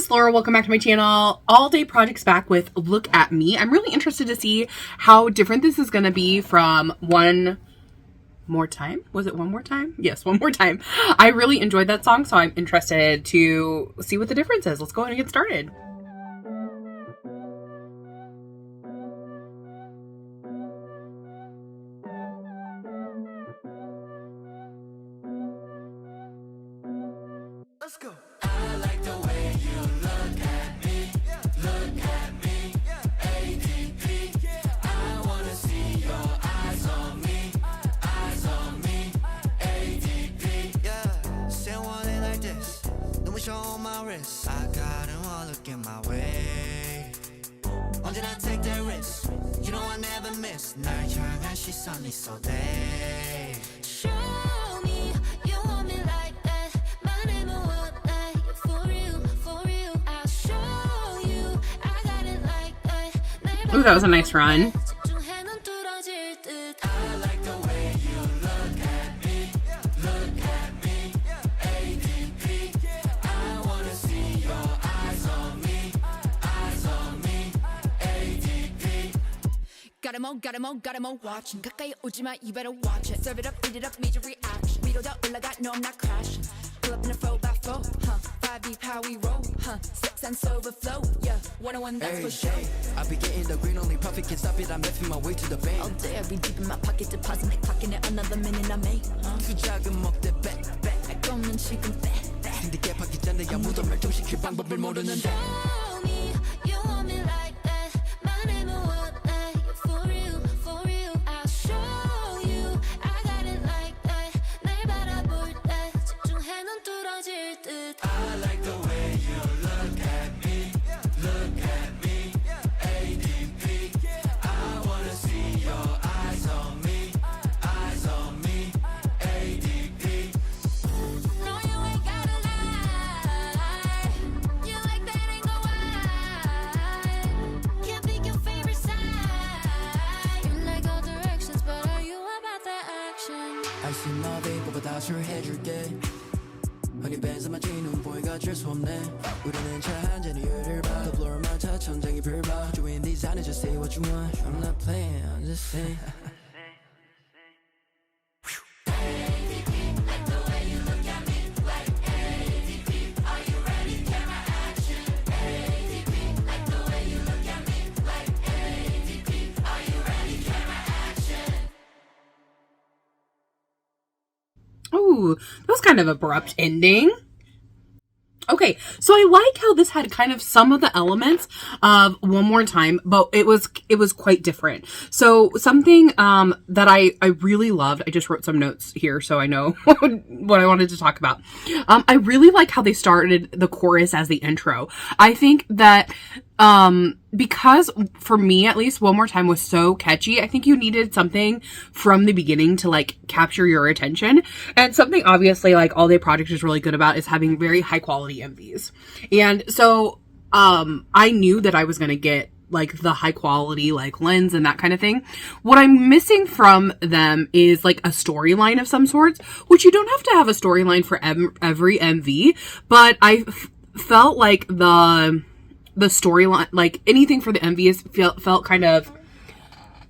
is Laura. Welcome back to my channel. All Day Projects back with Look at Me. I'm really interested to see how different this is going to be from One More Time. Was it One More Time? Yes, One More Time. I really enjoyed that song, so I'm interested to see what the difference is. Let's go ahead and get started. Let's go. I like the way you look at me, look at me, ADP. I wanna see your eyes on me, ADP. Yeah, say one it like this. Let me show my wrist. I got them all looking my way. 언제나 take that risk. You know I never miss. 날 향한 시선이 so they. Show me you want me like that. My name is what like for real, for real. I'll show you I got it like that. Ooh, that was a nice run. 집중해 넌 뚫어질 듯. I like the way you look at me, ADP. I wanna see your eyes on me, ADP. got him all watching. 가까이 오지 마, you better watch it. Serve it up, eat it up, major reaction. 위로 더 올라가, no I'm not crashing. Pull up in a 4x4, 5B how we roll, Six and silver flow, yeah. 101 that's for sure. I be getting the green, only profit can't stop it. I'm lifting my way to the bank. All day I be deep in my pocket, deposit 내 pocket another minute I make. 그 작은 먹대 back. 알고 없는 지금 bet. 힘들게 받기 전에 아무도 멸종시킬 방법을 모르는데. Show me you want me like that. My name is what like for real, for real. I'll show you I got it like that. 날 바라볼 때 집중해 넌 뚫어질 듯. I like the way you look at me, ADP. I wanna see your eyes on me, ADP. No, you ain't gotta lie. You like that ain't no why. Can't pick your favorite side. You like all directions, but are you about that action? 알수 너비 보다 출해줄게. honey 벤츠만 쥐는 보이가 줄 수 없네. 우리는 차 한 잔에 열을 봐. The floor 마차 천장이 붉어. Doing design just say what you want. I'm not playing, I'm just saying. Ooh, that was kind of abrupt ending. Okay, so I like how this had kind of some of the elements of One More Time, but it was quite different. So something that I really loved, I just wrote some notes here so I know what I wanted to talk about. I really like how they started the chorus as the intro. I think that because for me at least One More Time was so catchy, I think you needed something from the beginning to like capture your attention. And something obviously like All Day Project is really good about is having very high quality MVs. And so I knew that I was going to get like the high quality like lens and that kind of thing. What I'm missing from them is like a storyline of some sorts, which you don't have to have a storyline for every MV, but I felt like the storyline, like anything for the MVs felt kind of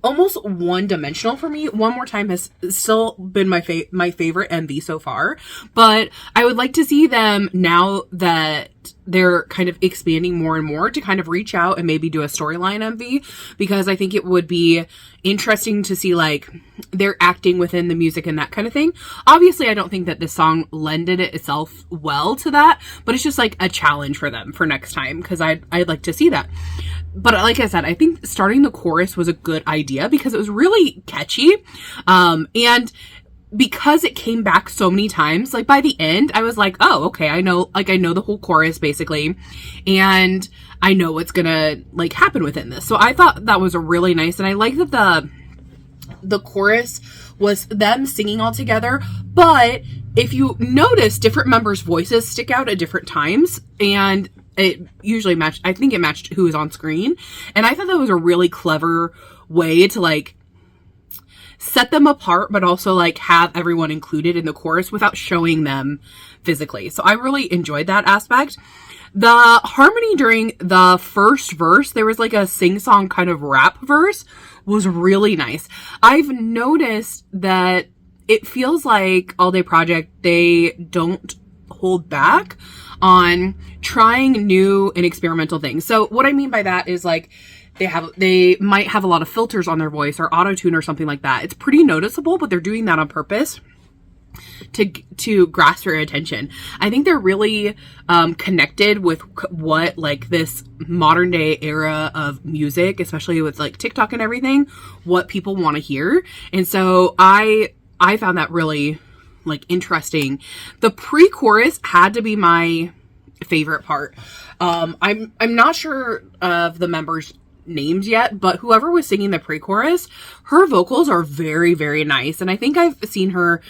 almost one-dimensional for me. One More Time has still been my favorite MV so far, but I would like to see them now that they're kind of expanding more and more to kind of reach out and maybe do a storyline MV, because I think it would be interesting to see like their acting within the music and that kind of thing. Obviously, I don't think that this song lended itself well to that, but it's just like a challenge for them for next time, because I'd like to see that. But like I said, I think starting the chorus was a good idea because it was really catchy. And because it came back so many times, like by the end, I was like, oh, okay, I know the whole chorus basically. And I know what's gonna like happen within this. So I thought that was a really nice, and I like that the chorus was them singing all together. But if you notice, different members' voices stick out at different times, and it usually matched, I think it matched who was on screen. And I thought that was a really clever way to like set them apart, but also like have everyone included in the chorus without showing them physically. So I really enjoyed that aspect. The harmony during the first verse, there was like a sing-song kind of rap verse, was really nice. I've noticed that it feels like All Day Project, they don't hold back on trying new and experimental things. So what I mean by that is like they might have a lot of filters on their voice or auto-tune or something like that. It's pretty noticeable, but they're doing that on purpose to grasp your attention. I think they're really connected with what like this modern day era of music, especially with like TikTok and everything, what people want to hear. And so I found that really like interesting. The pre-chorus had to be my favorite part. I'm not sure of the members' names yet, but whoever was singing the pre-chorus, her vocals are very, very nice. And I think I've seen her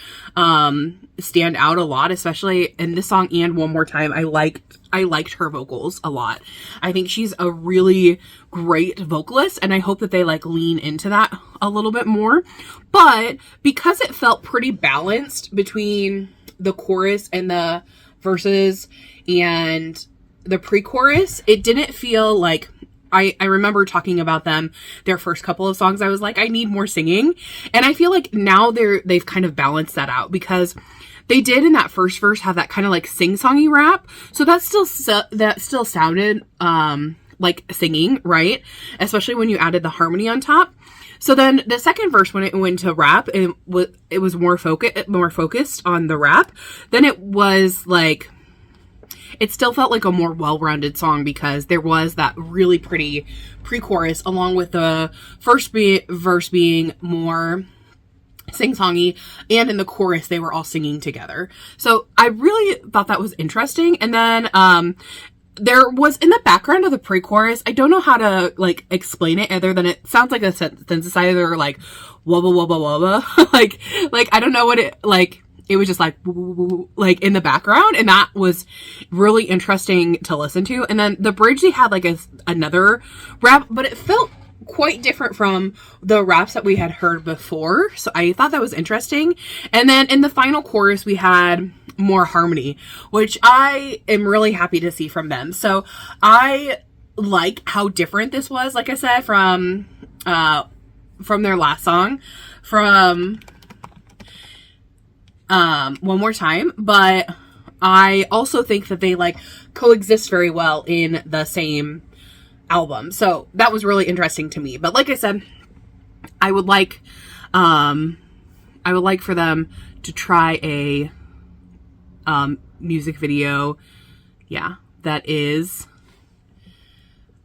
stand out a lot, especially in this song and One More Time. I liked her vocals a lot. I think she's a really great vocalist, and I hope that they like lean into that a little bit more. But because it felt pretty balanced between the chorus and the verses and the pre-chorus, it didn't feel like I remember talking about them, their first couple of songs, I was like, I need more singing. And I feel like now they've kind of balanced that out, because they did in that first verse have that kind of like sing-songy rap. So that still sounded like singing, right? Especially when you added the harmony on top. So then the second verse, when it went to rap, it was more focused on the rap. Then it was like, it still felt like a more well-rounded song, because there was that really pretty pre-chorus along with the first verse being more sing-songy, and in the chorus they were all singing together. So I really thought that was interesting. And then there was in the background of the pre-chorus, I don't know how to like explain it other than it sounds like a synthesizer, like wubba wubba wubba. like I don't know what it like. It was just like in the background, and that was really interesting to listen to. And then the bridge, they had like another rap, but it felt quite different from the raps that we had heard before. So I thought that was interesting. And then in the final chorus, we had more harmony, which I am really happy to see from them. So I like how different this was, like I said, from their last song, from One More Time. But I also think that they like coexist very well in the same album. So that was really interesting to me. But like I said, I would like for them to try a music video. Yeah, that is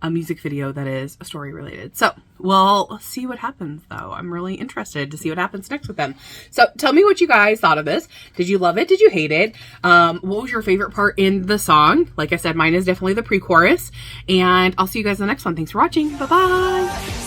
a music video that is story related. So we'll see what happens, though. I'm really interested to see what happens next with them. So tell me what you guys thought of this. Did you love it? Did you hate it? What was your favorite part in the song? Like I said, mine is definitely the pre-chorus. And I'll see you guys in the next one. Thanks for watching. Bye-bye.